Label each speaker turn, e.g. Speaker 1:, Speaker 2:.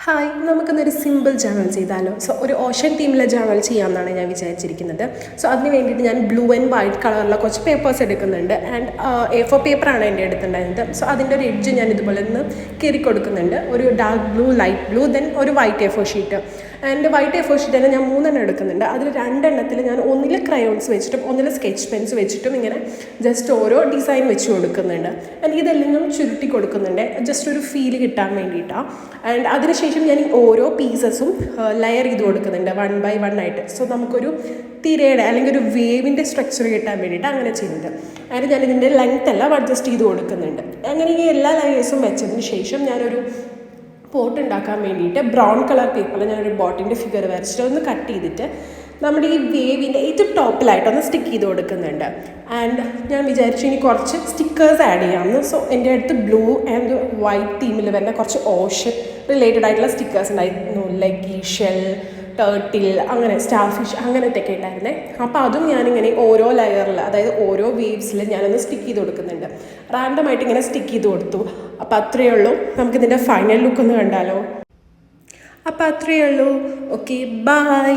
Speaker 1: Hi, നമുക്കിന്നൊരു simple journal ചെയ്താലോ. So ഒരു ഓഷൻ തീമിലെ ജേർണൽ ചെയ്യാമെന്നാണ് ഞാൻ വിചാരിച്ചിരിക്കുന്നത്. സോ അതിന് വേണ്ടിയിട്ട് ഞാൻ ബ്ലൂ ആൻഡ് വൈറ്റ് കളറിലുള്ള കുറച്ച് പേപ്പേഴ്സ് എടുക്കുന്നുണ്ട്. ആൻഡ് A4 പേപ്പറാണ് എൻ്റെ എടുത്തിട്ടുണ്ടായിരുന്നത്. സോ അതിൻ്റെ ഒരു എഡ്ജ് ഞാൻ ഇതുപോലെ ഒന്ന് കീറി കൊടുക്കുന്നുണ്ട്. ഒരു dark blue, light blue, then ഒരു white A4 sheet. And white A4 sheet തന്നെ ഞാൻ 3 എടുക്കുന്നുണ്ട്. അതിൽ 2 എണ്ണത്തിൽ ഞാൻ ഒന്നിൽ ക്രയോൺസ് വെച്ചിട്ടും ഒന്നിൽ സ്കെച്ച് പെൻസ് വെച്ചിട്ടും ഇങ്ങനെ ജസ്റ്റ് ഓരോ ഡിസൈൻ വെച്ച് കൊടുക്കുന്നുണ്ട്. ആൻഡ് ഇതെല്ലാം ഞാൻ ചുരുട്ടി കൊടുക്കുന്നുണ്ട് ജസ്റ്റ് ഒരു ഫീൽ കിട്ടാൻ വേണ്ടിയിട്ടാണ്. ആൻഡ് അതിനുശേഷം ഞാൻ ഈ ഓരോ പീസസും ലെയർ ചെയ്ത് കൊടുക്കുന്നുണ്ട് 1 by 1 ആയിട്ട്. സോ നമുക്കൊരു തിരയുടെ അല്ലെങ്കിൽ ഒരു വേവിൻ്റെ സ്ട്രക്ചർ കിട്ടാൻ വേണ്ടിയിട്ട് അങ്ങനെ ചെയ്യുന്നത്. ആൻഡ് ഞാൻ ഇതിൻ്റെ ലെങ്ത് എല്ലാം അഡ്ജസ്റ്റ് ചെയ്ത് കൊടുക്കുന്നുണ്ട്. അങ്ങനെ ഈ എല്ലാ ലെയേഴ്സും വെച്ചതിന് ശേഷം ഞാനൊരു പോട്ട് ഉണ്ടാക്കാൻ വേണ്ടിയിട്ട് ബ്രൗൺ കളർ പേപ്പറിൽ ഞാനൊരു ബോട്ടിൻ്റെ ഫിഗർ വരച്ചിട്ട് ഒന്ന് കട്ട് ചെയ്തിട്ട് നമ്മുടെ ഈ വേവിൻ്റെ ഏറ്റവും ടോപ്പിലായിട്ടൊന്ന് സ്റ്റിക്ക് ചെയ്ത് കൊടുക്കുന്നുണ്ട്. ആൻഡ് ഞാൻ വിചാരിച്ചു ഇനി കുറച്ച് സ്റ്റിക്കേഴ്സ് ആഡ് ചെയ്യാമെന്ന്. സോ എൻ്റെ അടുത്ത് ബ്ലൂ ആൻഡ് വൈറ്റ് തീമിൽ വരുന്ന കുറച്ച് ഓഷൻ റിലേറ്റഡ് ആയിട്ടുള്ള സ്റ്റിക്കേഴ്സ് ഉണ്ടായിരുന്നു. ലൈക്ക് ഈ ഷെൽ, ടേർട്ടിൽ, അങ്ങനെ സ്റ്റാർ ഫിഷ് അങ്ങനത്തെ ഒക്കെ ഉണ്ടായിരുന്നേ. അപ്പോൾ അതും ഞാനിങ്ങനെ ഓരോ ലെയറിൽ, അതായത് ഓരോ വേവ്സിൽ ഞാനൊന്ന് സ്റ്റിക്ക് ചെയ്ത് കൊടുക്കുന്നുണ്ട്. റാൻഡമായിട്ട് ഇങ്ങനെ സ്റ്റിക്ക് ചെയ്ത് കൊടുത്തു. അപ്പോൾ അത്രയേ ഉള്ളൂ. നമുക്കിതിൻ്റെ ഫൈനൽ ലുക്ക് ഒന്ന് കണ്ടാലോ. അപ്പോൾ അത്രയേ ഉള്ളൂ. Okay, by.